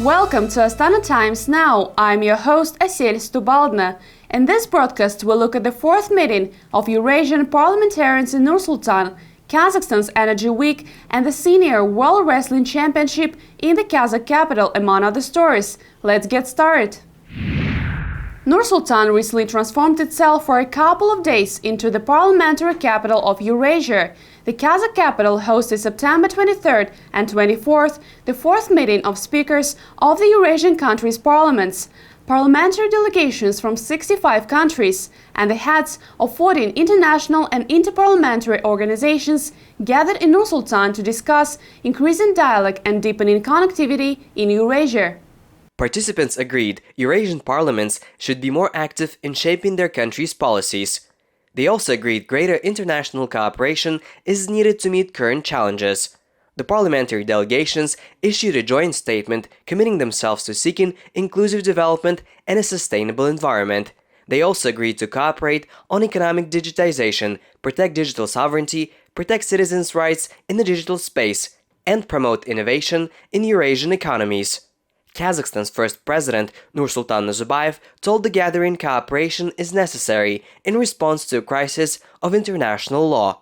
Welcome to Astana Times Now. I'm your host Asil Stubaldna. In this broadcast, we'll look at the fourth meeting of Eurasian Parliamentarians in Nur-Sultan, Kazakhstan's Energy Week, and the Senior World Wrestling Championship in the Kazakh capital, among other stories. Let's get started. Nur-Sultan recently transformed itself for a couple of days into the parliamentary capital of Eurasia. The Kazakh capital hosted September 23rd and 24th the fourth meeting of speakers of the Eurasian countries' parliaments. Parliamentary delegations from 65 countries and the heads of 14 international and interparliamentary organizations gathered in Nur-Sultan to discuss increasing dialogue and deepening connectivity in Eurasia. Participants agreed Eurasian parliaments should be more active in shaping their country's policies. They also agreed greater international cooperation is needed to meet current challenges. The parliamentary delegations issued a joint statement committing themselves to seeking inclusive development and a sustainable environment. They also agreed to cooperate on economic digitization, protect digital sovereignty, protect citizens' rights in the digital space, and promote innovation in Eurasian economies. Kazakhstan's first president, Nursultan Nazarbayev, told the gathering cooperation is necessary in response to a crisis of international law.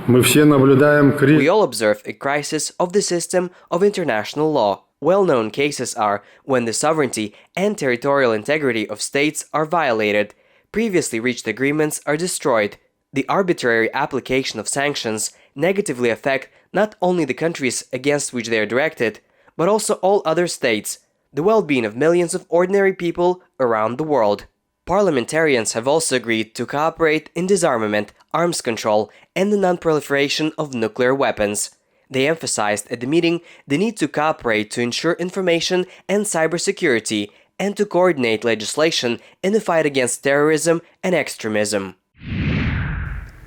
We all observe a crisis of the system of international law. Well-known cases are when the sovereignty and territorial integrity of states are violated, previously reached agreements are destroyed. The arbitrary application of sanctions negatively affect not only the countries against which they are directed, but also all other states, the well-being of millions of ordinary people around the world. Parliamentarians have also agreed to cooperate in disarmament, arms control, and the non-proliferation of nuclear weapons. They emphasized at the meeting the need to cooperate to ensure information and cybersecurity and to coordinate legislation in the fight against terrorism and extremism.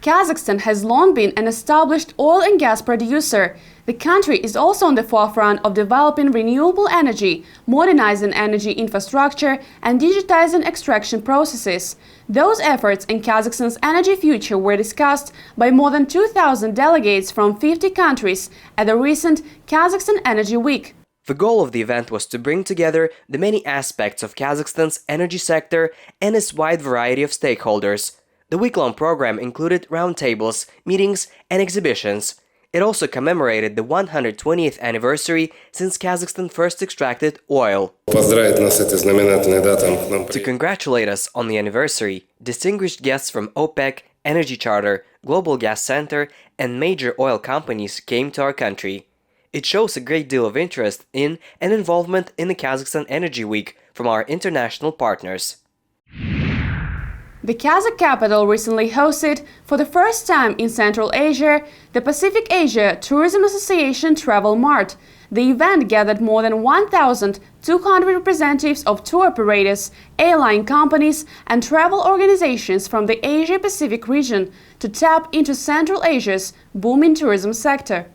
Kazakhstan has long been an established oil and gas producer. The country is also on the forefront of developing renewable energy, modernizing energy infrastructure, and digitizing extraction processes. Those efforts in Kazakhstan's energy future were discussed by more than 2,000 delegates from 50 countries at the recent Kazakhstan Energy Week. The goal of the event was to bring together the many aspects of Kazakhstan's energy sector and its wide variety of stakeholders. The week-long program included roundtables, meetings, and exhibitions. It also commemorated the 120th anniversary since Kazakhstan first extracted oil. To congratulate us on the anniversary, distinguished guests from OPEC, Energy Charter, Global Gas Center, and major oil companies came to our country. It shows a great deal of interest in and involvement in the Kazakhstan Energy Week from our international partners. The Kazakh capital recently hosted, for the first time in Central Asia, the Pacific Asia Tourism Association Travel Mart. The event gathered more than 1,200 representatives of tour operators, airline companies, and travel organizations from the Asia-Pacific region to tap into Central Asia's booming tourism sector.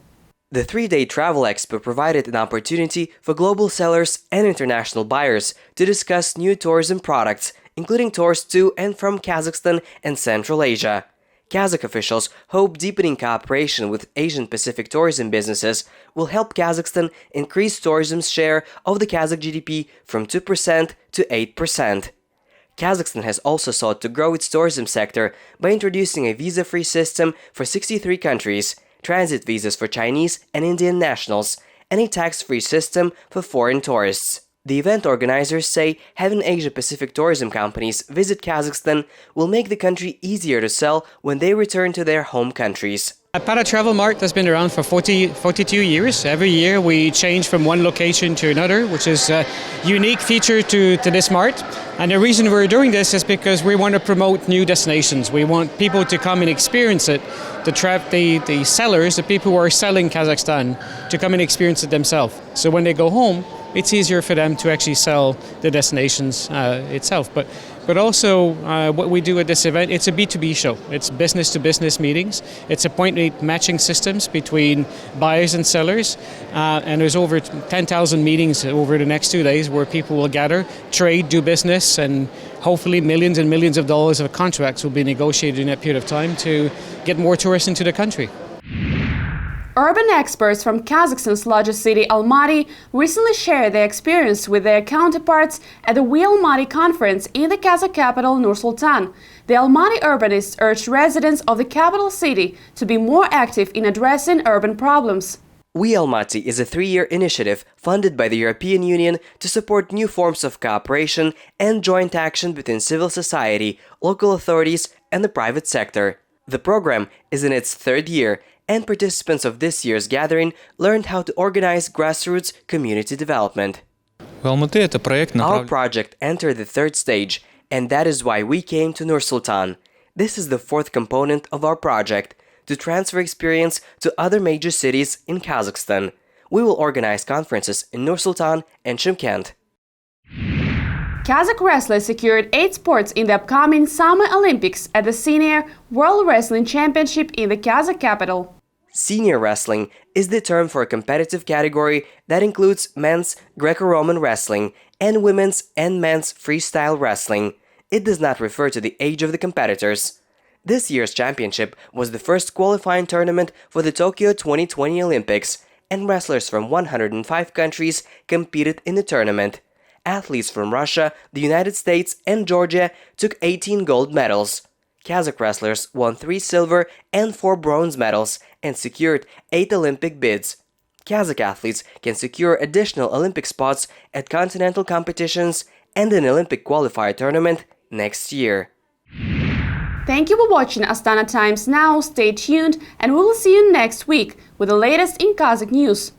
The three-day travel expo provided an opportunity for global sellers and international buyers to discuss new tourism products, including tours to and from Kazakhstan and Central Asia. Kazakh officials hope deepening cooperation with Asian-Pacific tourism businesses will help Kazakhstan increase tourism's share of the Kazakh GDP from 2% to 8%. Kazakhstan has also sought to grow its tourism sector by introducing a visa-free system for 63 countries, transit visas for Chinese and Indian nationals, and a tax-free system for foreign tourists. The event organizers say having Asia-Pacific tourism companies visit Kazakhstan will make the country easier to sell when they return to their home countries. Para Travel Mart has been around for 42 years. Every year we change from one location to another, which is a unique feature to this mart. And the reason we're doing this is because we want to promote new destinations. We want people to come and experience it, the sellers, the people who are selling Kazakhstan, to come and experience it themselves. So when they go home, it's easier for them to actually sell the destinations itself. But also what we do at this event, it's a B2B show. It's business-to-business meetings. It's appointment matching systems between buyers and sellers. And there's over 10,000 meetings over the next 2 days where people will gather, trade, do business, and hopefully millions and millions of dollars of contracts will be negotiated in that period of time to get more tourists into the country. Urban experts from Kazakhstan's largest city, Almaty, recently shared their experience with their counterparts at the We Almaty conference in the Kazakh capital, Nur-Sultan. The Almaty urbanists urged residents of the capital city to be more active in addressing urban problems. We Almaty is a 3-year initiative funded by the European Union to support new forms of cooperation and joint action between civil society, local authorities, and the private sector. The program is in its 3rd year, and participants of this year's gathering learned how to organize grassroots community development. Our project entered the 3rd stage, and that is why we came to Nur-Sultan. This is the 4th component of our project, to transfer experience to other major cities in Kazakhstan. We will organize conferences in Nur-Sultan and Shymkent. Kazakh wrestlers secured 8 spots in the upcoming Summer Olympics at the Senior World Wrestling Championship in the Kazakh capital. Senior wrestling is the term for a competitive category that includes men's Greco-Roman wrestling and women's and men's freestyle wrestling. It does not refer to the age of the competitors. This year's championship was the first qualifying tournament for the Tokyo 2020 Olympics, and wrestlers from 105 countries competed in the tournament. Athletes from Russia, the United States, and Georgia took 18 gold medals. Kazakh wrestlers won 3 silver and 4 bronze medals and secured 8 Olympic bids. Kazakh athletes can secure additional Olympic spots at continental competitions and an Olympic qualifier tournament next year. Thank you for watching Astana Times Now. Stay tuned and we will see you next week with the latest in Kazakh news.